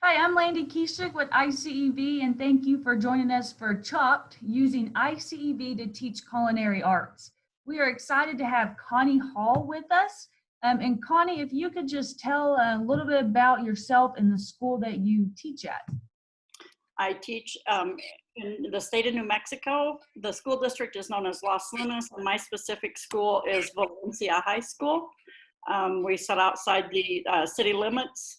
Hi, I'm Landy Kishik with iCEV, and thank you for joining us for Chopped, using iCEV to teach culinary arts. We are excited to have Connie Hall with us. And Connie, if you could just tell a little bit about yourself and the school that you teach at. I teach in the state of New Mexico. The school district is known as Los Lunas, and my specific school is Valencia High School. We sit outside the city limits.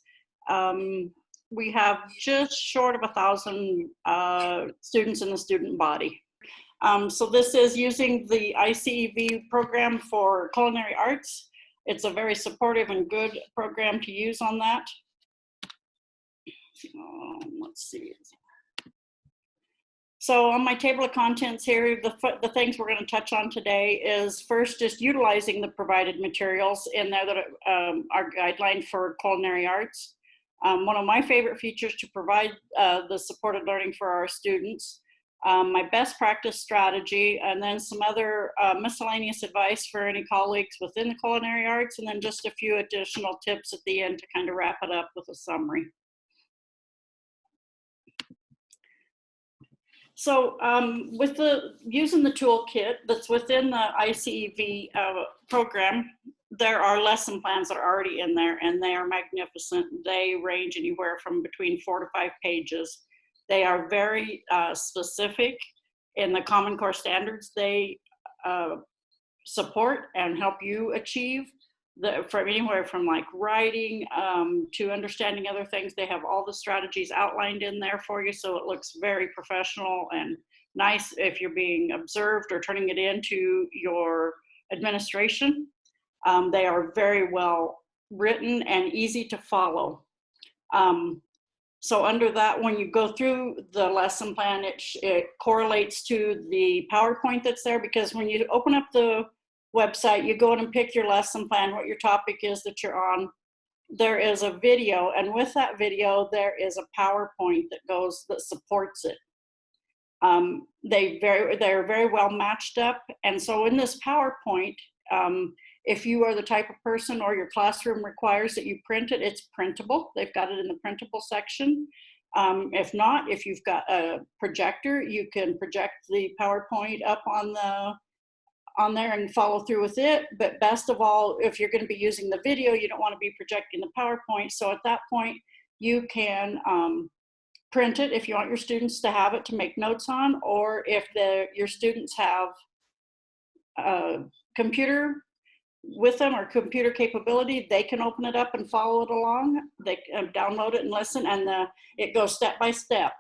We have just short of 1,000 students in the student body. So this is using the iCEV program for culinary arts. It's a very supportive and good program to use on that. Let's see. So on my table of contents here, the things we're going to touch on today is first just utilizing the provided materials in there that are guideline for culinary arts. One of my favorite features to provide the supported learning for our students, my best practice strategy, and then some other miscellaneous advice for any colleagues within the culinary arts, and then just a few additional tips at the end to kind of wrap it up with a summary. So with using the toolkit that's within the iCEV program, there are lesson plans that are already in there, and they are magnificent. They range anywhere from between 4 to 5 pages. They are very specific in the Common Core standards they support and help you achieve. From anywhere from like writing to understanding other things. They have all the strategies outlined in there for you, so it looks very professional and nice if you're being observed or turning it into your administration. They are very well written and easy to follow. So under that, when you go through the lesson plan, it correlates to the PowerPoint that's there, because when you open up the website, you go in and pick your lesson plan, what your topic is that you're on. There is a video, and with that video, there is a PowerPoint that supports it. They're very well matched up, and so in this PowerPoint, if you are the type of person or your classroom requires that you print it, it's printable. They've got it in the printable section. If not, if you've got a projector, you can project the PowerPoint up on there and follow through with it. But best of all, if you're going to be using the video, you don't want to be projecting the PowerPoint. So at that point, you can print it if you want your students to have it to make notes on, or if your students have a computer with them or computer capability, they can open it up and follow it along. They can download it and listen, and it goes step by step.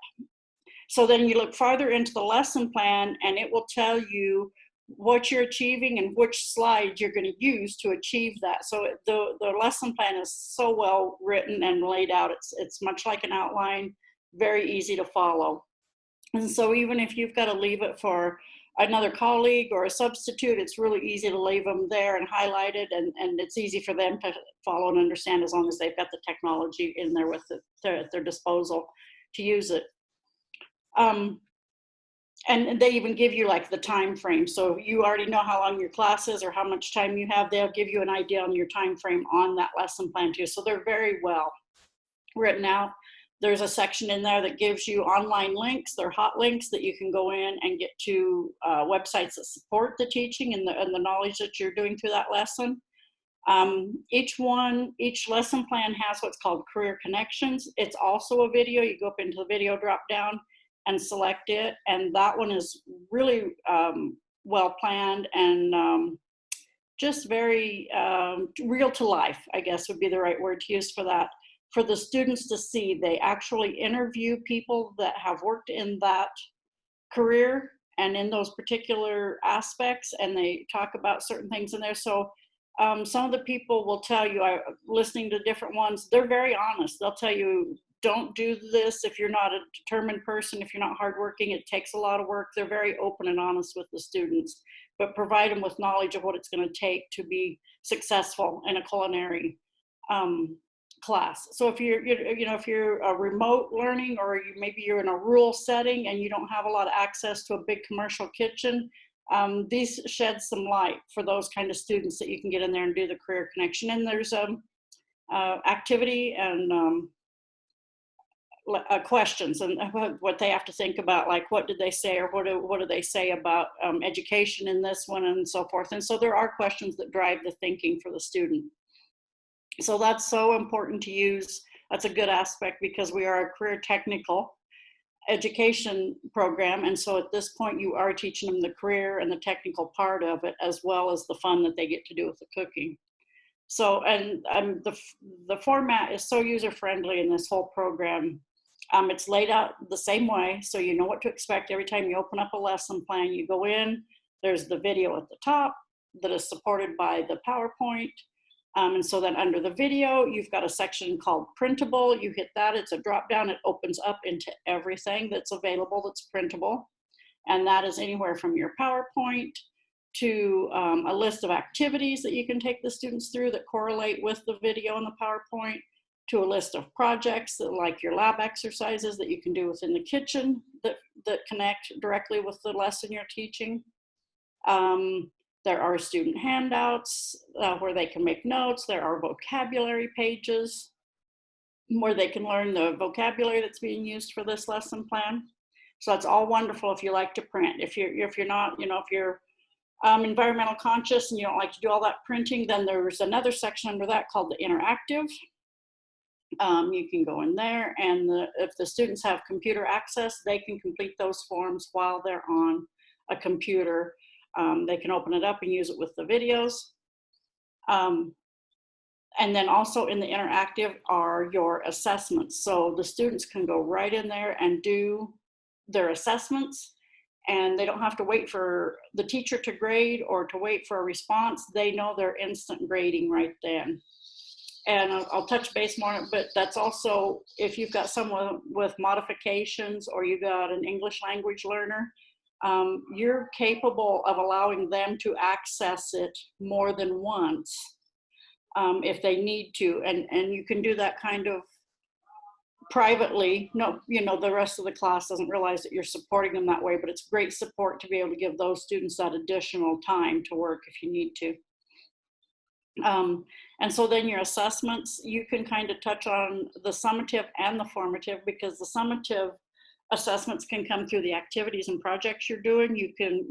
So then you look farther into the lesson plan, and it will tell you what you're achieving and which slides you're going to use to achieve that. So the lesson plan is so well written and laid out. It's much like an outline, very easy to follow. And so even if you've got to leave it for another colleague or a substitute, it's really easy to leave them there and highlight it, and it's easy for them to follow and understand, as long as they've got the technology in there with at their disposal to use it. And they even give you like the time frame. So you already know how long your class is or how much time you have. They'll give you an idea on your time frame on that lesson plan too. So they're very well written out. There's a section in there that gives you online links. They're hot links that you can go in and get to websites that support the teaching and the knowledge that you're doing through that lesson. Each lesson plan has what's called career connections. It's also a video. You go up into the video drop down and select it, and that one is really well planned and just very real to life, I guess would be the right word to use for that. For the students to see, they actually interview people that have worked in that career and in those particular aspects, and they talk about certain things in there. So some of the people will tell you, listening to different ones, they're very honest. They'll tell you, don't do this if you're not a determined person, if you're not hardworking, it takes a lot of work. They're very open and honest with the students, but provide them with knowledge of what it's going to take to be successful in a culinary class. So if you're a remote learning, or maybe you're in a rural setting and you don't have a lot of access to a big commercial kitchen, these shed some light for those kind of students that you can get in there and do the career connection. And there's activity and questions and what they have to think about, like what did they say, or what do they say about education in this one, and so forth. And so there are questions that drive the thinking for the student. So that's so important to use. That's a good aspect because we are a career technical education program. And so at this point, you are teaching them the career and the technical part of it, as well as the fun that they get to do with the cooking. So, and the format is so user-friendly in this whole program. It's laid out the same way, so you know what to expect every time you open up a lesson plan. You go in, there's the video at the top that is supported by the PowerPoint. And so then under the video, you've got a section called printable. You hit that, it's a drop down. It opens up into everything that's available that's printable. And that is anywhere from your PowerPoint to a list of activities that you can take the students through that correlate with the video and the PowerPoint, to a list of projects that, like your lab exercises that you can do within the kitchen that connect directly with the lesson you're teaching. There are student handouts where they can make notes. There are vocabulary pages where they can learn the vocabulary that's being used for this lesson plan. So that's all wonderful if you like to print. If you're not, if you're environmental conscious and you don't like to do all that printing, then there's another section under that called the interactive. You can go in there, and if the students have computer access, they can complete those forms while they're on a computer. They can open it up and use it with the videos. And then also in the interactive are your assessments. So the students can go right in there and do their assessments, and they don't have to wait for the teacher to grade or to wait for a response. They know they're instant grading right then. And I'll touch base more on it, but that's also if you've got someone with modifications or you got an English language learner, you're capable of allowing them to access it more than once if they need to. And you can do that kind of privately. No, the rest of the class doesn't realize that you're supporting them that way, but it's great support to be able to give those students that additional time to work if you need to. And so then your assessments, you can kind of touch on the summative and the formative, because the summative assessments can come through the activities and projects you're doing. You can,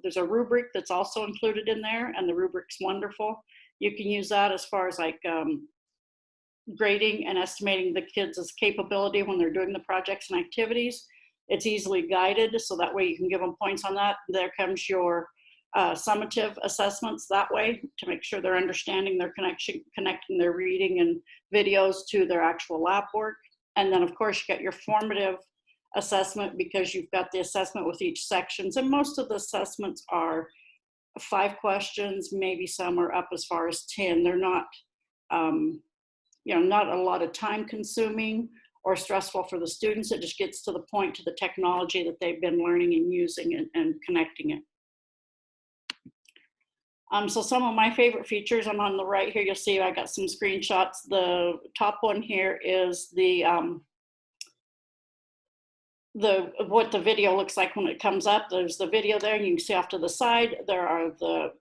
there's a rubric that's also included in there, and the rubric's wonderful. You can use that as far as like grading and estimating the kids' capability when they're doing the projects and activities. It's easily guided, so that way you can give them points on that. There comes your summative assessments that way to make sure they're understanding their connecting their reading and videos to their actual lab work. And then of course you got your formative assessment, because you've got the assessment with each sections, and most of the assessments are 5 questions, maybe some are up as far as 10. They're not not a lot of time consuming or stressful for the students. It just gets to the point, to the technology that they've been learning and using and connecting it. So some of my favorite features, I'm on the right here, you'll see I got some screenshots. The top one here is what the video looks like when it comes up. There's the video there, and you can see off to the side, there are the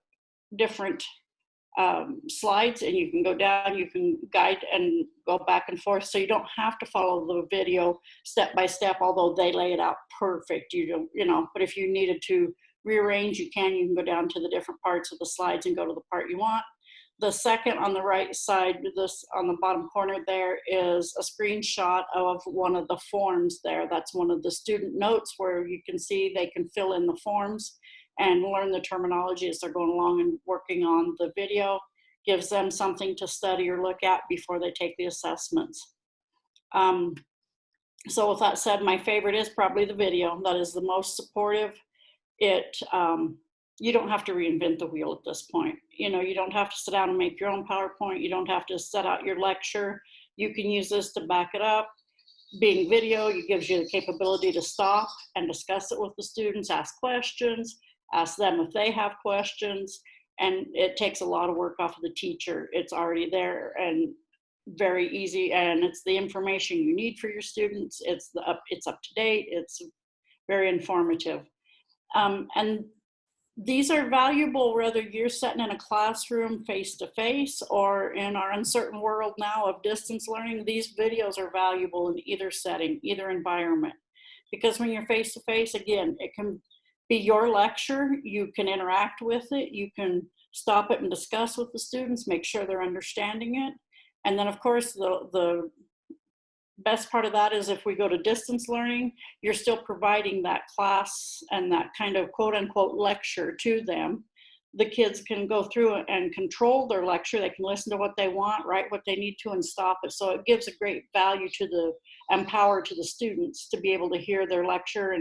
different slides, and you can go down, you can guide and go back and forth. So you don't have to follow the video step by step, although they lay it out perfect. You don't, but if you needed to rearrange, you can go down to the different parts of the slides and go to the part you want. The second on the right side, this on the bottom corner there, is a screenshot of one of the forms there. That's one of the student notes where you can see they can fill in the forms and learn the terminology as they're going along and working on the video. Gives them something to study or look at before they take the assessments. So with that said, my favorite is probably the video. That is the most supportive. You don't have to reinvent the wheel at this point. You don't have to sit down and make your own PowerPoint. You don't have to set out your lecture. You can use this to back it up. Being video, it gives you the capability to stop and discuss it with the students, ask questions, ask them if they have questions, and it takes a lot of work off of the teacher. It's already there and very easy, and it's the information you need for your students. It's up to date. It's very informative. And These are valuable whether you're sitting in a classroom face-to-face or in our uncertain world now of distance learning. These videos are valuable in either setting, either environment. Because when you're face-to-face, again, it can be your lecture, you can interact with it, you can stop it and discuss with the students, make sure they're understanding it. And then of course, the best part of that is if we go to distance learning, you're still providing that class and that kind of quote unquote lecture to them. The kids can go through and control their lecture. They can listen to what they want, write what they need to, and stop it. So it gives a great value to and power to the students to be able to hear their lecture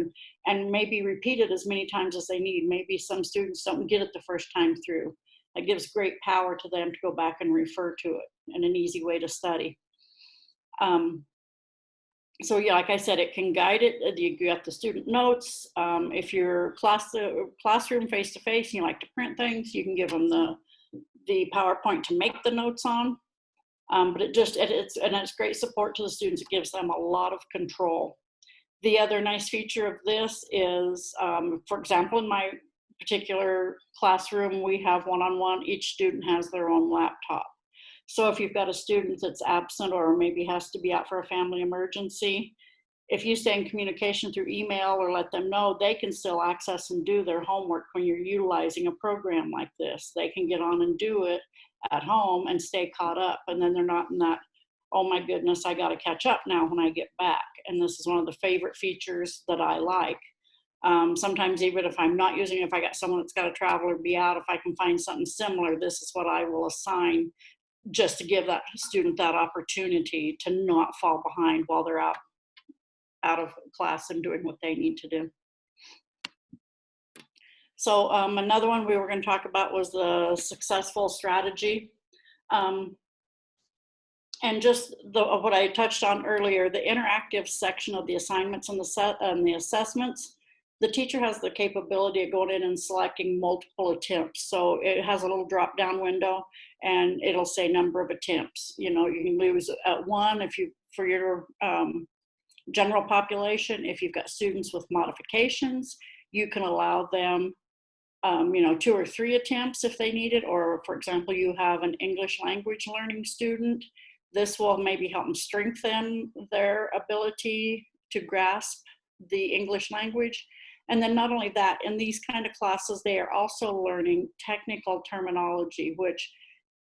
and maybe repeat it as many times as they need. Maybe some students don't get it the first time through. It gives great power to them to go back and refer to it and an easy way to study. So yeah, like I said, it can guide it. You got the student notes. If you're classroom face-to-face and you like to print things, you can give them the PowerPoint to make the notes on. But it's great support to the students. It gives them a lot of control. The other nice feature of this is, for example, in my particular classroom, we have one-on-one. Each student has their own laptop. So if you've got a student that's absent or maybe has to be out for a family emergency, if you stay in communication through email or let them know, they can still access and do their homework when you're utilizing a program like this. They can get on and do it at home and stay caught up. And then they're not in that, oh my goodness, I got to catch up now when I get back. And this is one of the favorite features that I like. Sometimes even if I'm not using it, if I got someone that's got to travel or be out, if I can find something similar, this is what I will assign, just to give that student that opportunity to not fall behind while they're out of class and doing what they need to do. So another one we were going to talk about was the successful strategy. And just what I touched on earlier, the interactive section of the assignments and the assessments, the teacher has the capability of going in and selecting multiple attempts. So it has a little drop down window and it'll say number of attempts. You know, you can lose at one for your general population. If you've got students with modifications, you can allow them 2 or 3 attempts if they need it. Or for example, you have an English language learning student. This will maybe help them strengthen their ability to grasp the English language. And then not only that, in these kind of classes, they are also learning technical terminology, which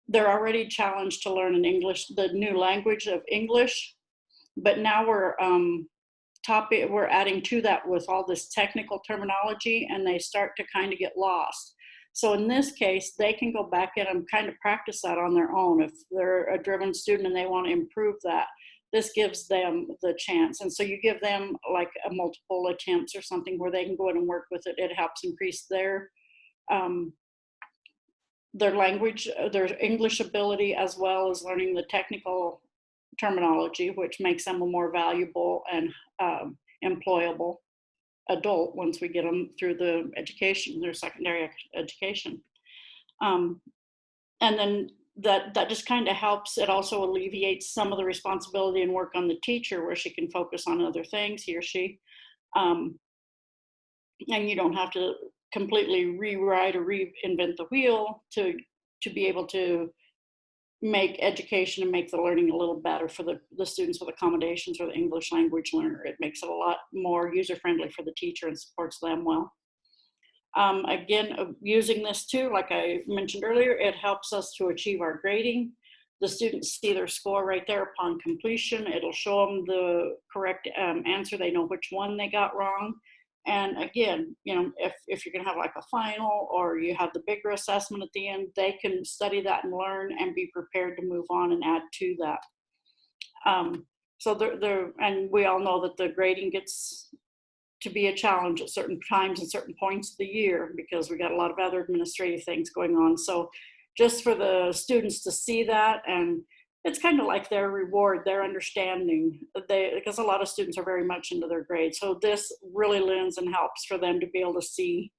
they're already challenged to learn in English, the new language of English. But now we're adding to that with all this technical terminology, and they start to kind of get lost. So in this case, they can go back in and kind of practice that on their own. If they're a driven student and they want to improve that, this gives them the chance. And so you give them like a multiple attempts or something where they can go in and work with it. It helps increase their language, their English ability, as well as learning the technical terminology, which makes them a more valuable and employable adult once we get them through the education, their secondary education. And then that just kind of helps. It also alleviates some of the responsibility and work on the teacher, where she can focus on other things, he or she. And you don't have to completely rewrite or reinvent the wheel to be able to make education and make the learning a little better for the students with accommodations or the English language learner. It makes it a lot more user-friendly for the teacher and supports them well. Again, using this too, like I mentioned earlier, it helps us to achieve our grading. The students see their score right there upon completion. It'll show them the correct answer. They know which one they got wrong. And again, if you're going to have like a final or you have the bigger assessment at the end, they can study that and learn and be prepared to move on and add to that. And we all know that the grading gets to be a challenge at certain times and certain points of the year because we got a lot of other administrative things going on. So just for the students to see that, and it's kind of like their reward, their understanding, because a lot of students are very much into their grades. So this really lends and helps for them to be able to see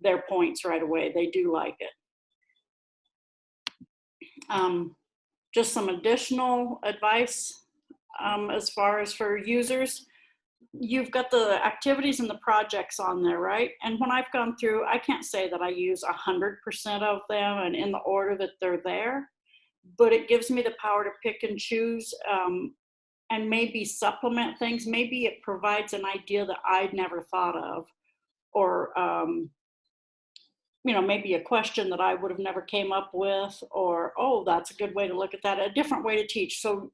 their points right away. They do like it. Just some additional advice as far as for users. you've got the activities and the projects on there, right? And when I've gone through, I can't say that I use 100% of them and in the order that they're there, but it gives me the power to pick and choose, and maybe supplement things. Maybe it provides an idea that I'd never thought of, or maybe a question that I would have never came up with, or, oh, that's a good way to look at that, a different way to teach. So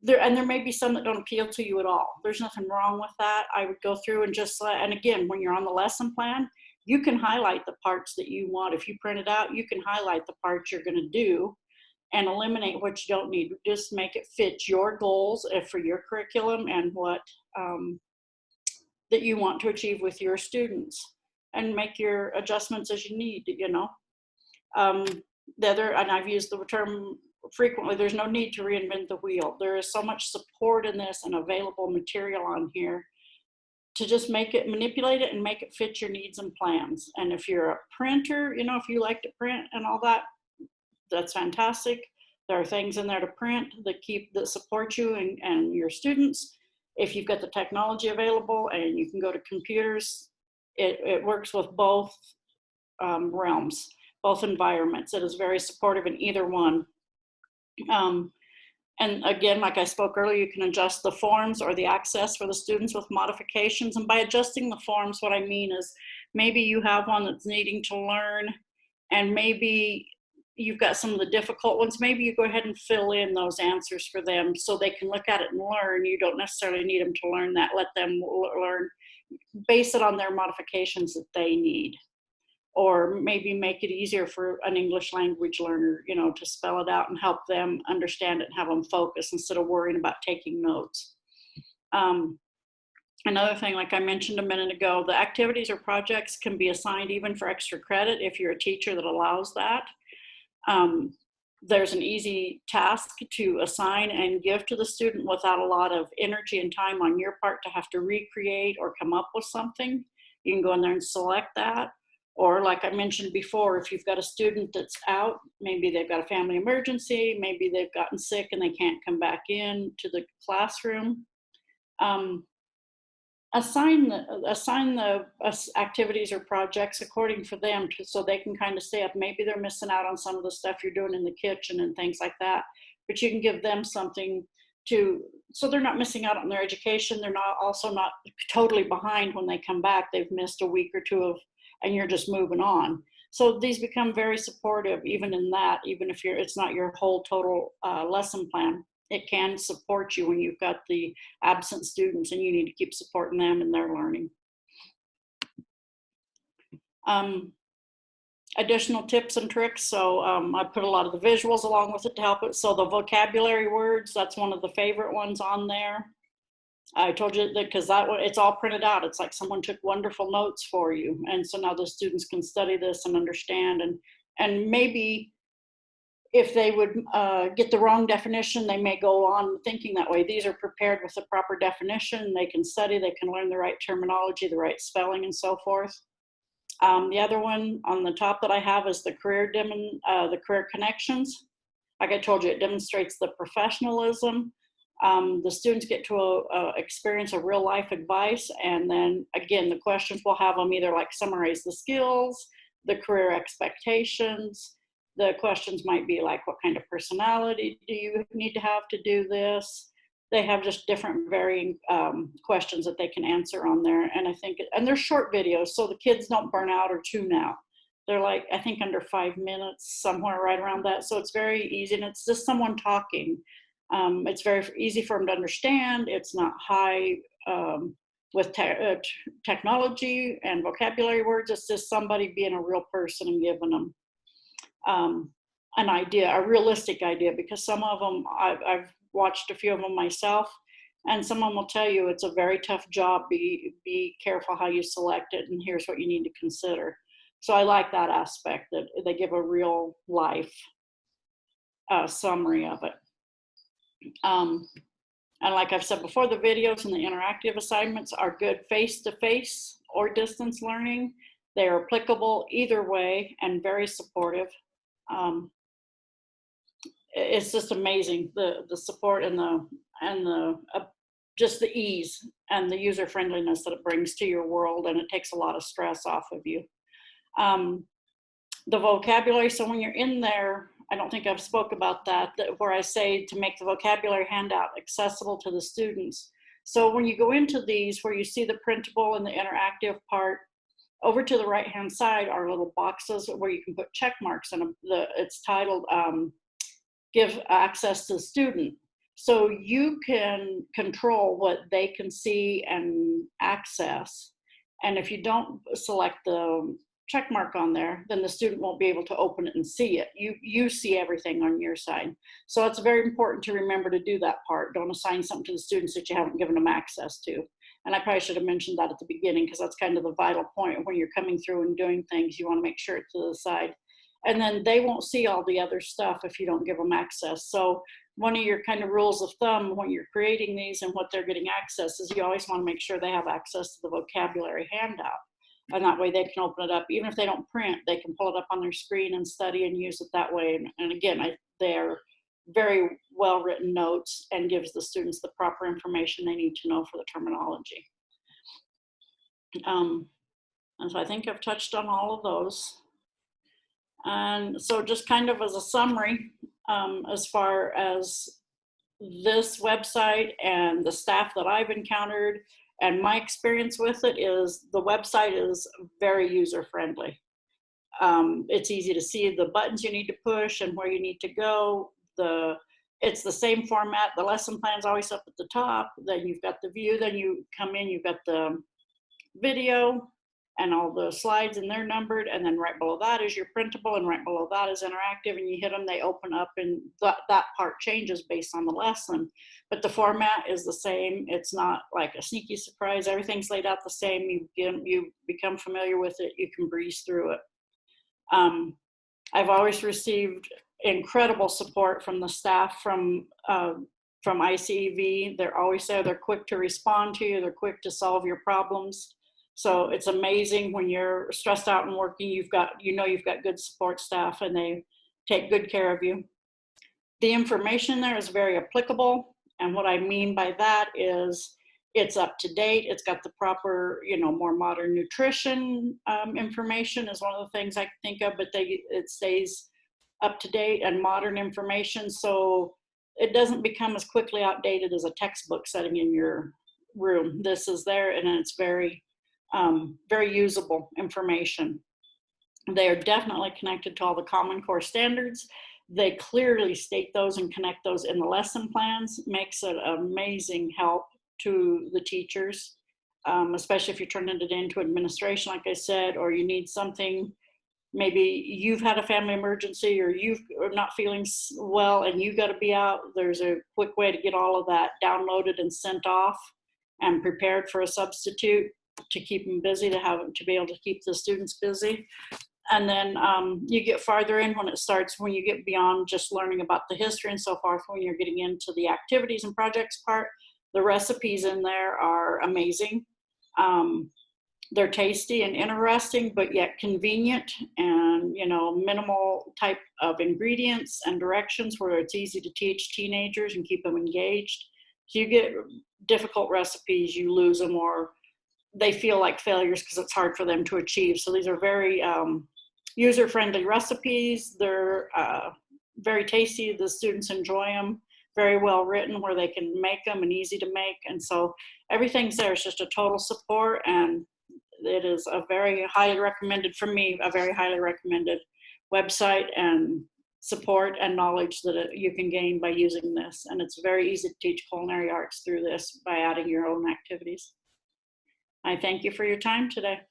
there may be some that don't appeal to you at all. There's nothing wrong with that. I would go through and and again, when you're on the lesson plan, you can highlight the parts that you want. If you print it out, you can highlight the parts you're going to do and eliminate what you don't need. Just make it fit your goals for your curriculum and what that you want to achieve with your students, and make your adjustments as you need, The other, and I've used the term frequently, there's no need to reinvent the wheel. There is so much support in this and available material on here to just manipulate it and make it fit your needs and plans. And if you're a printer, if you like to print and all that, that's fantastic. There are things in there to print that support you and your students. If you've got the technology available and you can go to computers, it works with both realms, both environments. It is very supportive in either one. And again, like I spoke earlier, you can adjust the forms or the access for the students with modifications. And by adjusting the forms, what I mean is maybe you have one that's needing to learn, and maybe you've got some of the difficult ones. Maybe you go ahead and fill in those answers for them so they can look at it and learn. You don't necessarily need them to learn that. Let them learn, base it on their modifications that they need. Or maybe make it easier for an English language learner, to spell it out and help them understand it and have them focus instead of worrying about taking notes. Another thing, like I mentioned a minute ago, the activities or projects can be assigned even for extra credit if you're a teacher that allows that. There's an easy task to assign and give to the student without a lot of energy and time on your part to have to recreate or come up with something. You can go in there and select that. Or like I mentioned before, if you've got a student that's out, maybe they've got a family emergency, maybe they've gotten sick and they can't come back in to the classroom, assign the activities or projects according for them so they can kind of stay up. Maybe they're missing out on some of the stuff you're doing in the kitchen and things like that, but you can give them something so they're not missing out on their education. They're also not totally behind when they come back. They've missed a week or two and you're just moving on. So these become very supportive even in that, even if it's not your whole total lesson plan. It can support you when you've got the absent students and you need to keep supporting them in their learning. Additional tips and tricks. So I put a lot of the visuals along with it to help it. So the vocabulary words, that's one of the favorite ones on there. I told you that because that one, it's all printed out. It's like someone took wonderful notes for you. And so now the students can study this and understand. And maybe if they would get the wrong definition, they may go on thinking that way. These are prepared with the proper definition. They can study, they can learn the right terminology, the right spelling, and so forth. The other one on the top that I have is the career connections. Like I told you, it demonstrates the professionalism. The students get to experience a real life advice. And then again, the questions will have them either like summarize the skills, the career expectations. The questions might be like, what kind of personality do you need to have to do this? They have just different varying questions that they can answer on there. And I think, and they're short videos, so the kids don't burn out or tune out. They're like, I think under 5 minutes, somewhere right around that. So it's very easy, and it's just someone talking. It's very easy for them to understand. It's not high with technology and vocabulary words. It's just somebody being a real person and giving them an idea, a realistic idea, because some of them, I've watched a few of them myself, and someone will tell you it's a very tough job. Be careful how you select it, and here's what you need to consider. So I like that aspect, that they give a real life summary of it. And like I've said before, the videos and the interactive assignments are good face-to-face or distance learning. They are applicable either way and very supportive. It's just amazing, the support and the just the ease and the user friendliness that it brings to your world, and it takes a lot of stress off of you. The vocabulary, so when you're in there, I don't think I've spoke about that, where I say to make the vocabulary handout accessible to the students. So when you go into these, where you see the printable and the interactive part, over to the right-hand side are little boxes where you can put check marks, and it's titled Give Access to the Student. So you can control what they can see and access. And if you don't select the check mark on there, then the student won't be able to open it and see it. You see everything on your side. So it's very important to remember to do that part. Don't assign something to the students that you haven't given them access to. And I probably should have mentioned that at the beginning, because that's kind of the vital point. When you're coming through and doing things, you want to make sure it's to the side. And then they won't see all the other stuff if you don't give them access. So one of your kind of rules of thumb when you're creating these and what they're getting access is you always want to make sure they have access to the vocabulary handout. And that way they can open it up. Even if they don't print, they can pull it up on their screen and study and use it that way. And again, they're very well written notes and gives the students the proper information they need to know for the terminology. And so I think I've touched on all of those. And so just kind of as a summary, as far as this website and the staff that I've encountered and my experience with it, is the website is very user friendly. It's easy to see the buttons you need to push and where you need to go. It's the same format. The lesson plan's always up at the top. Then you've got the view. Then you come in, you've got the video and all the slides, and they're numbered. And then right below that is your printable, and right below that is interactive. And you hit them, they open up, and that part changes based on the lesson. But the format is the same. It's not like a sneaky surprise. Everything's laid out the same. You become familiar with it. You can breeze through it. I've always received incredible support from the staff from iCEV. They're always there. They're quick to respond to you. They're quick to solve your problems. So it's amazing when you're stressed out and working, you've got good support staff, and they take good care of you. The information there is very applicable. And what I mean by that is it's up to date. It's got the proper, more modern nutrition information is one of the things I can think of, but it stays up to date and modern information. So it doesn't become as quickly outdated as a textbook sitting in your room. This is there, and it's very, very usable information. They are definitely connected to all the Common Core standards. They clearly state those and connect those in the lesson plans. Makes it amazing help to the teachers, especially if you're turning it into administration, like I said, or you need something. Maybe you've had a family emergency, or you are not feeling well and you got to be out. There's a quick way to get all of that downloaded and sent off and prepared for a substitute to keep them busy, to be able to keep the students busy. And then you get farther in when you get beyond just learning about the history and so forth, when you're getting into the activities and projects part. The recipes in there are amazing. They're tasty and interesting, but yet convenient, and minimal type of ingredients and directions, where it's easy to teach teenagers and keep them engaged. So you get difficult recipes, you lose them, or they feel like failures because it's hard for them to achieve. So these are very user-friendly recipes. They're very tasty. The students enjoy them. Very well written, where they can make them and easy to make. And so everything's there. It's just a total support, and it is a very highly recommended, for me, a very highly recommended website and support and knowledge that you can gain by using this. And it's very easy to teach culinary arts through this by adding your own activities. I thank you for your time today.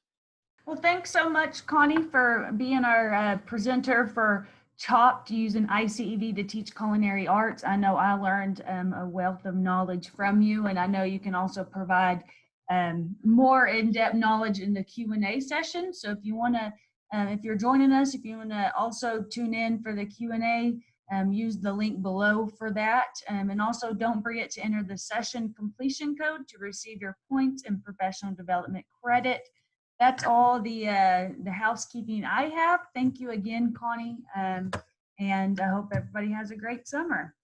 Well, thanks so much, Connie, for being our presenter for Chopped, using iCEV to teach culinary arts. I know I learned a wealth of knowledge from you, and I know you can also provide more in-depth knowledge in the Q&A session. So if you want to, if you're joining us, if you want to also tune in for the Q&A, use the link below for that. And also don't forget to enter the session completion code to receive your points and professional development credit. That's all the housekeeping I have. Thank you again, Connie. And I hope everybody has a great summer.